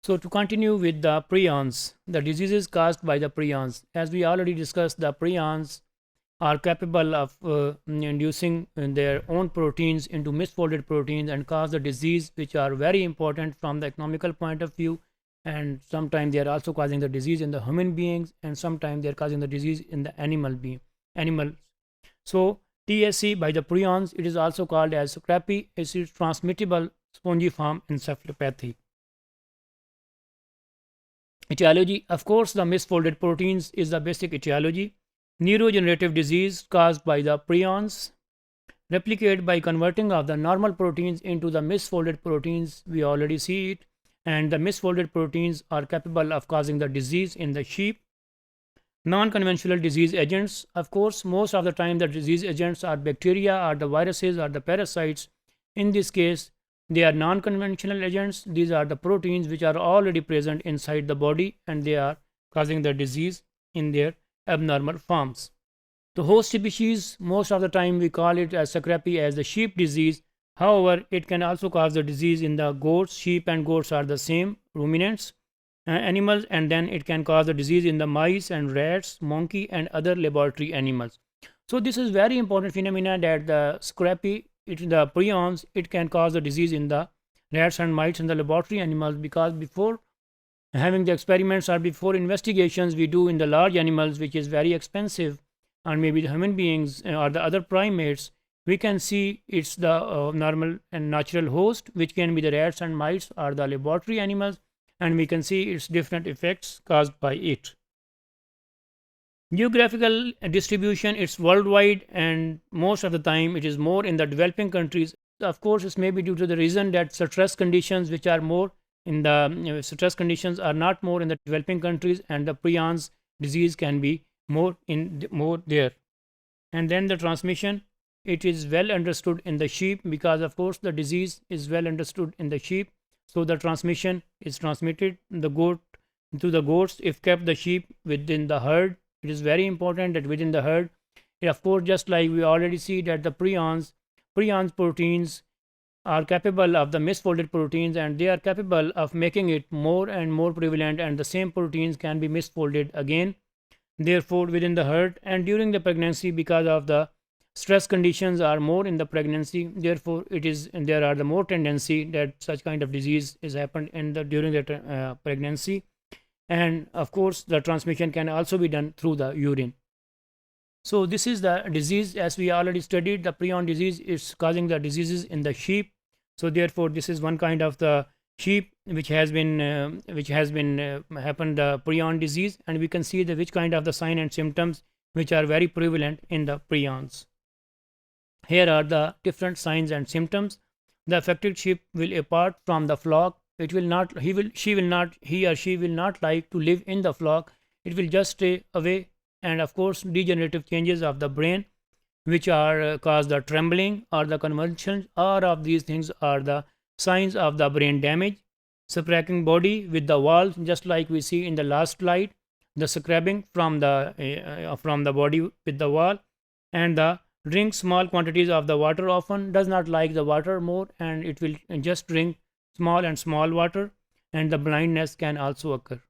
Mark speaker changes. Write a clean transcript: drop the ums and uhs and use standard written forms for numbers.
Speaker 1: So to continue with the prions, the diseases caused by the prions, as we already discussed, the prions are capable of inducing their own proteins into misfolded proteins and cause the disease, which are very important from the economical point of view. And sometimes they are also causing the disease in the human beings, and sometimes they are causing the disease in the animals. So TSC by the prions, it is also called as scrapie acid transmittable spongiform encephalopathy. Etiology, of course, the misfolded proteins is the basic etiology. Neurodegenerative disease caused by the prions, replicate by converting of the normal proteins into the misfolded proteins. We already see it, and the misfolded proteins are capable of causing the disease in the sheep. Non-conventional disease agents, of course, most of the time the disease agents are bacteria or the viruses or the parasites. In this case, they are non-conventional agents. These are the proteins which are already present inside the body, and they are causing the disease in their abnormal forms. The host species, most of the time we call it as scrapie as the sheep disease. However, it can also cause the disease in the goats. Sheep and goats are the same ruminants animals, and then it can cause the disease in the mice and rats, monkey, and other laboratory animals. So this is very important phenomena that the scrapie, the prions, it can cause the disease in the rats and mice and the laboratory animals, because before having the experiments or before investigations we do in the large animals, which is very expensive, or maybe the human beings or the other primates, we can see it's the normal and natural host, which can be the rats and mice or the laboratory animals, and we can see its different effects caused by it. Geographical distribution, it's worldwide, and most of the time it is more in the developing countries. Of course, it may be due to the reason that stress conditions, which are more in the stress conditions, are not more in the developing countries, and the prions disease can be more there. And then the transmission, it is well understood in the sheep, because of course the disease is well understood in the sheep. So the transmission is transmitted the goat to the goats if kept the sheep within the herd. It is very important that within the herd, of course, just like we already see that the prions proteins are capable of the misfolded proteins, and they are capable of making it more and more prevalent, and the same proteins can be misfolded again, therefore within the herd. And during the pregnancy, because of the stress conditions are more in the pregnancy, therefore it is, and there are the more tendency that such kind of disease is happened in the during the pregnancy. And of course the transmission can also be done through the urine. So this is the disease, as we already studied. The prion disease is causing the diseases in the sheep. So therefore this is one kind of the sheep which has been happened the prion disease, and we can see the which kind of the sign and symptoms which are very prevalent in the prions. Here are the different signs and symptoms. The affected sheep will depart from the flock. It will not, he or she will not like to live in the flock. It will just stay away. And of course, degenerative changes of the brain, which are cause the trembling or the convulsions. All of these things are the signs of the brain damage. Scraping body with the wall, just like we see in the last slide, the scraping from the body with the wall. And the drink small quantities of the water, often does not like the water more, and it will just drink small water, and the blindness can also occur.